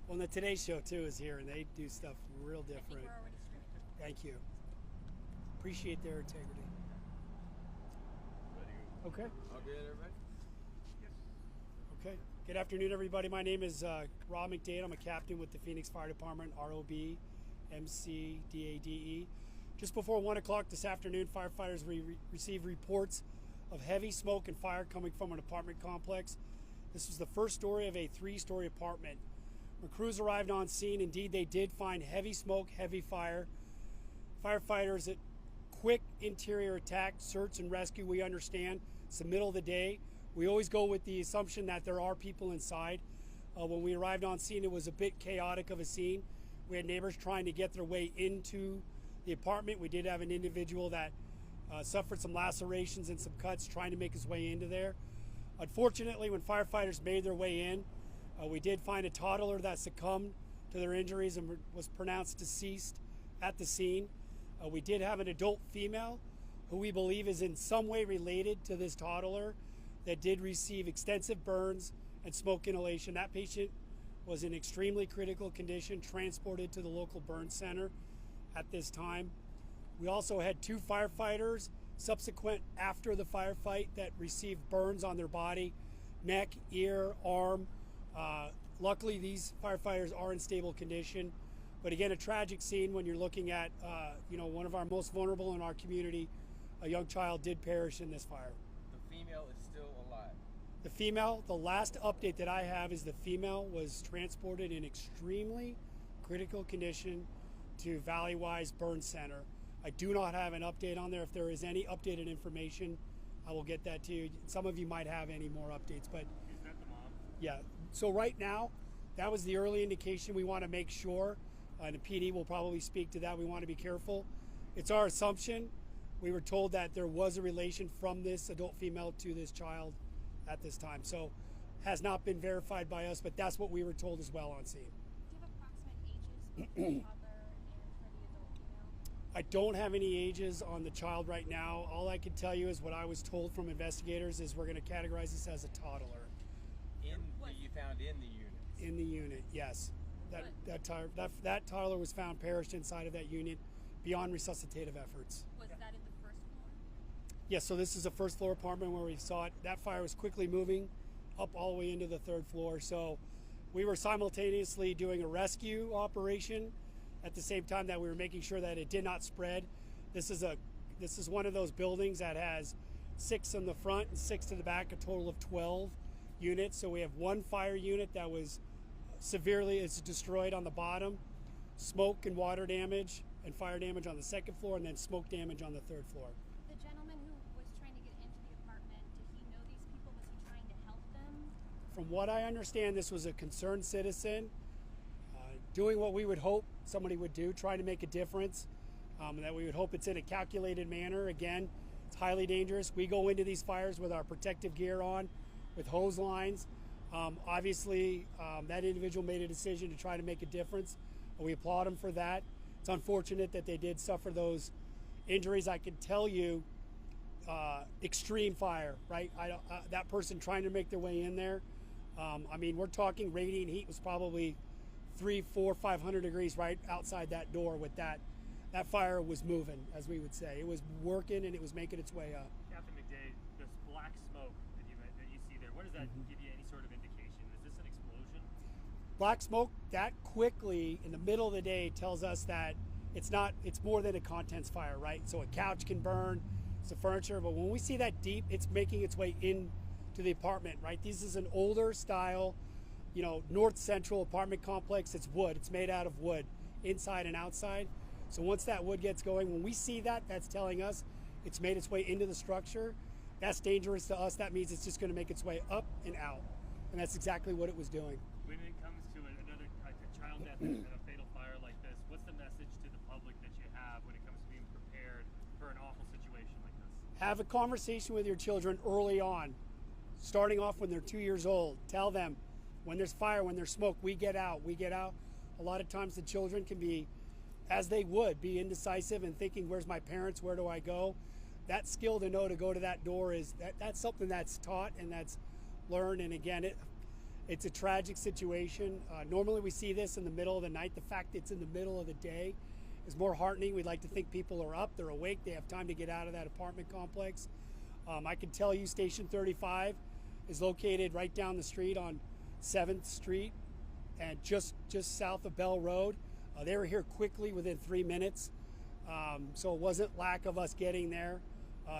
Well, the Today Show too is here, and they do stuff real different. I think we're already streaming. Thank you. Appreciate their integrity. Ready? Okay. All good, everybody? Okay. Good afternoon, everybody. My name is Rob McDade. I'm a captain with the Phoenix Fire Department, ROB, MCDADE. Just before 1 o'clock this afternoon, firefighters received reports of heavy smoke and fire coming from an apartment complex. This was the first story of a 3-story apartment. When crews arrived on scene, indeed, they did find heavy smoke, heavy fire. Firefighters at quick interior attack, search and rescue, we understand. It's the middle of the day. We always go with the assumption that there are people inside. When we arrived on scene, it was a bit chaotic of a scene. We had neighbors trying to get their way into the apartment. We did have an individual that suffered some lacerations and some cuts trying to make his way into there. Unfortunately, when firefighters made their way in, we did find a toddler that succumbed to their injuries and was pronounced deceased at the scene. We did have an adult female who we believe is in some way related to this toddler that did receive extensive burns and smoke inhalation. That patient was in extremely critical condition, transported to the local burn center at this time. We also had 2 firefighters subsequent after the firefight that received burns on their body, neck, ear, arm. Luckily, these firefighters are in stable condition. But again, a tragic scene when you're looking at one of our most vulnerable in our community. A young child did perish in this fire. The female is still alive. The female, the last update that I have is the female was transported in extremely critical condition to Valleywise Burn Center. I do not have an update on there. If there is any updated information, I will get that to you. Some of you might have any more updates, but is that the mom? Yeah. So right now, that was the early indication. We want to make sure, and the PD will probably speak to that. We want to be careful. It's our assumption. We were told that there was a relation from this adult female to this child at this time. So has not been verified by us, but that's what we were told as well on scene. Do you have approximate ages for the toddler and for the adult female? I don't have any ages on the child right now. All I can tell you is what I was told from investigators is we're going to categorize this as a toddler. You found in the unit? In the unit, yes. That toddler was found perished inside of that unit beyond resuscitative efforts. Was that in the first floor? Yes, so this is a first floor apartment where we saw it. That fire was quickly moving up all the way into the 3rd floor. So we were simultaneously doing a rescue operation at the same time that we were making sure that it did not spread. This is one of those buildings that has 6 in the front and 6 to the back, a total of 12 units. So we have 1 fire unit that was severely destroyed on the bottom, smoke and water damage and fire damage on the 2nd floor, and then smoke damage on the 3rd floor. The gentleman who was trying to get into the apartment, did he know these people? Was he trying to help them? From what I understand, this was a concerned citizen doing what we would hope somebody would do, trying to make a difference, that we would hope it's in a calculated manner. Again, it's highly dangerous. We go into these fires with our protective gear on, with hose lines. Obviously, that individual made a decision to try to make a difference. We applaud him for that. It's unfortunate that they did suffer those injuries. I can tell you, extreme fire, right? That person trying to make their way in there. We're talking radiant heat was probably 300, 400, 500 degrees right outside that door with that. That fire was moving, as we would say. It was working and it was making its way up. Captain McDade, this black smoke that you see there, what does that give you any sort of indication? Is this an explosion? Black smoke that quickly in the middle of the day tells us that it's more than a contents fire, right? So a couch can burn, it's the furniture, but when we see that deep, it's making its way into the apartment, right? This is an older style, north central apartment complex. It's wood, it's made out of wood, inside and outside. So once that wood gets going, when we see that, that's telling us it's made its way into the structure. That's dangerous to us. That means it's just going to make its way up and out. And that's exactly what it was doing. When it comes to another child death and a fatal fire like this, what's the message to the public that you have when it comes to being prepared for an awful situation like this? Have a conversation with your children early on, starting off when they're 2 years old. Tell them when there's fire, when there's smoke, we get out. A lot of times the children can be, as they would, be indecisive and thinking, where's my parents, where do I go? That skill to know to go to that door that's something that's taught and that's learned. And again, It's a tragic situation. Normally we see this in the middle of the night. The fact that it's in the middle of the day is more heartening. We'd like to think people are up, they're awake, they have time to get out of that apartment complex. I can tell you Station 35 is located right down the street on 7th Street and just south of Bell Road. They were here quickly within 3 minutes. So it wasn't lack of us getting there,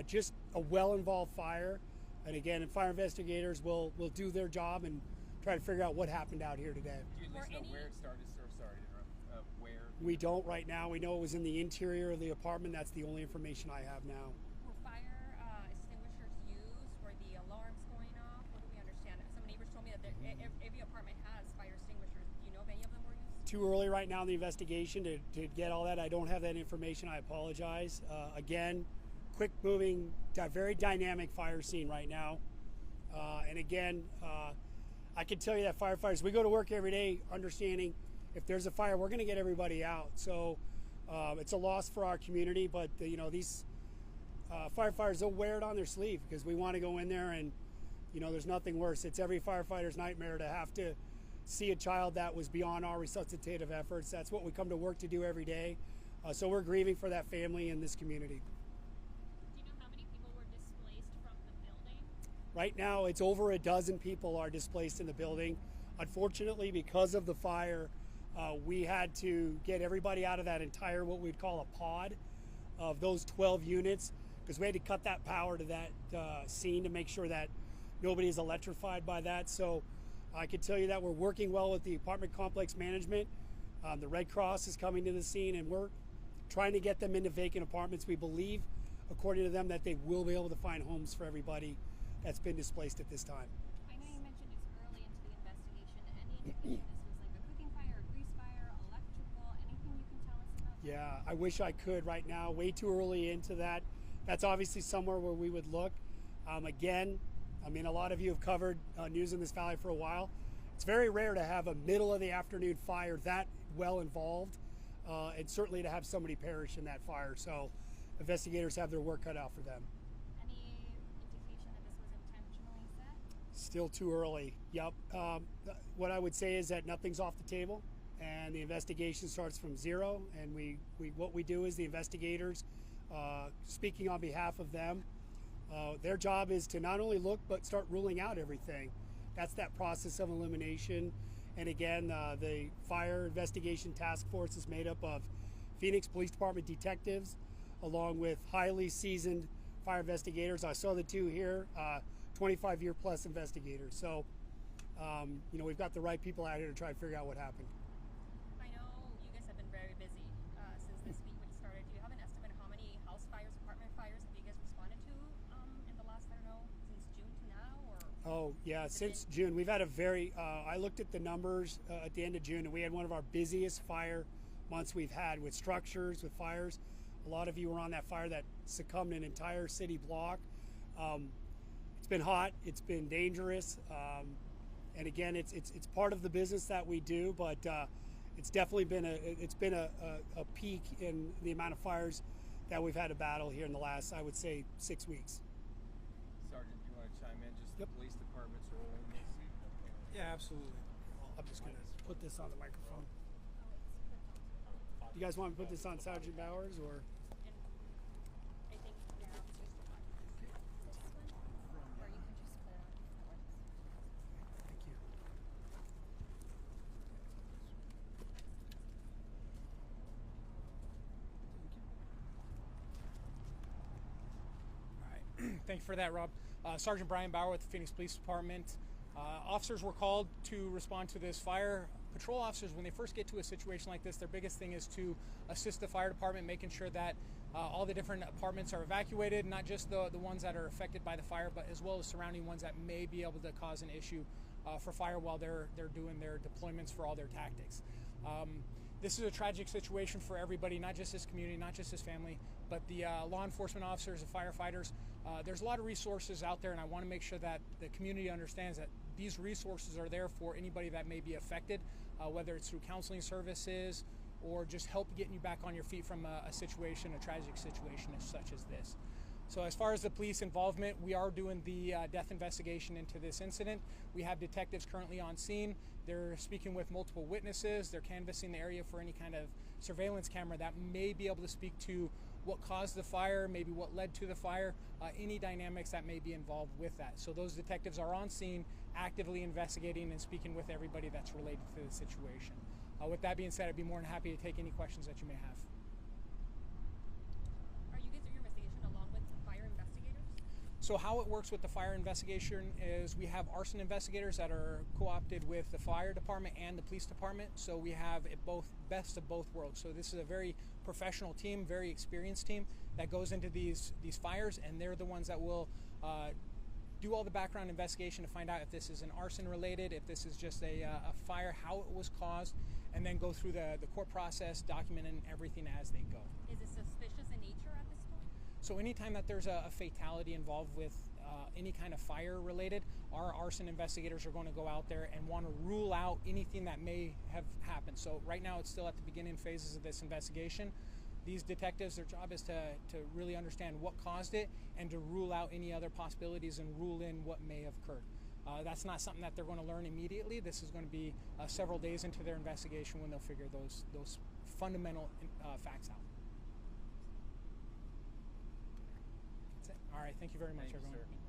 just a well-involved fire. And again, fire investigators will do their job and try to figure out what happened out here today. Do you at least know where it started, sir? Sorry to interrupt. Where? We don't right now. We know it was in the interior of the apartment. That's the only information I have now. Were fire extinguishers used? Were the alarms going off? What do we understand? Some neighbors told me that every apartment has fire extinguishers. Do you know if any of them were used? Too early right now in the investigation to get all that. I don't have that information. I apologize. Again, quick moving, very dynamic fire scene right now. And again, I can tell you that firefighters, we go to work every day understanding if there's a fire, we're going to get everybody out. So it's a loss for our community, but these firefighters, they'll wear it on their sleeve because we want to go in there and there's nothing worse. It's every firefighter's nightmare to have to see a child that was beyond our resuscitative efforts. That's what we come to work to do every day. So we're grieving for that family in this community. Do you know how many people were displaced from the building? Right now, it's over a dozen people are displaced in the building. Unfortunately, because of the fire, we had to get everybody out of that entire, what we'd call a pod of those 12 units, because we had to cut that power to that scene to make sure that nobody is electrified by that. So I can tell you that we're working well with the apartment complex management. The Red Cross is coming to the scene, and we're trying to get them into vacant apartments. We believe, according to them, that they will be able to find homes for everybody that's been displaced at this time. I know you mentioned it's early into the investigation. Any indication this was like a cooking fire, a grease fire, electrical, anything you can tell us about that? Yeah, I wish I could right now. Way too early into that. That's obviously somewhere where we would look. Again, I mean, a lot of you have covered news in this valley for a while. It's very rare to have a middle of the afternoon fire that well involved, and certainly to have somebody perish in that fire. So investigators have their work cut out for them. Any indication that this was intentionally set? Still too early. Yep. What I would say is that nothing's off the table, and the investigation starts from zero. And what we do is the investigators, speaking on behalf of them, their job is to not only look but start ruling out everything. That's that process of elimination. And again, the Fire Investigation Task Force is made up of Phoenix Police Department detectives, along with highly seasoned fire investigators. I saw the two here, 25-year plus investigators. So, we've got the right people out here to try to figure out what happened. I know you guys have been very busy since this week when it started. Do you have an estimate of how many house fires, apartment fires have you guys responded to in the last, I don't know, since June to now? Or Oh, yeah, since June. We've had a very, I looked at the numbers at the end of June, and we had one of our busiest fire months we've had with structures, with fires. A lot of you were on that fire that succumbed an entire city block. It's been hot, it's been dangerous, and again, it's part of the business that we do, but it's definitely been a peak in the amount of fires that we've had to battle here in the last, I would say, 6 weeks. Sergeant, you want to chime in? Just Yep. the police department's role in this? Yeah, absolutely. I'm just going to put this on the microphone. You guys want me to put this on Sergeant Bowers, or? and I think your officers will want this one, or you can just put it on yours. Thank you. All right. Thank you for that, Rob. Sergeant Brian Bauer with the Phoenix Police Department. Officers were called to respond to this fire. Patrol officers, when they first get to a situation like this, their biggest thing is to assist the fire department, making sure that all the different apartments are evacuated, not just the ones that are affected by the fire, but as well as surrounding ones that may be able to cause an issue for fire while they're doing their deployments for all their tactics. This is a tragic situation for everybody, not just this community, not just this family, but the law enforcement officers, the firefighters. There's a lot of resources out there, and I want to make sure that the community understands that these resources are there for anybody that may be affected, whether it's through counseling services or just help getting you back on your feet from a situation, a tragic situation such as this. So as far as the police involvement, we are doing the death investigation into this incident. We have detectives currently on scene. They're speaking with multiple witnesses. They're canvassing the area for any kind of surveillance camera that may be able to speak to what caused the fire, maybe what led to the fire, any dynamics that may be involved with that. So those detectives are on scene, actively investigating and speaking with everybody that's related to the situation. With that being said, I'd be more than happy to take any questions that you may have. Are you guys doing your investigation along with fire investigators? So how it works with the fire investigation is we have arson investigators that are co-opted with the fire department and the police department. So we have it both, best of both worlds. So this is a very professional team, very experienced team that goes into these fires, and they're the ones that will do all the background investigation to find out if this is an arson related, if this is just a fire, how it was caused, and then go through the court process, documenting everything as they go. Is it suspicious in nature at this point? So anytime that there's a fatality involved with any kind of fire related, our arson investigators are going to go out there and want to rule out anything that may have happened. So right now it's still at the beginning phases of this investigation. These detectives, their job is to really understand what caused it and to rule out any other possibilities and rule in what may have occurred. That's not something that they're going to learn immediately. This is going to be several days into their investigation when they'll figure those fundamental facts out. That's it. All right, thank you very much, Thank you, everyone. sir.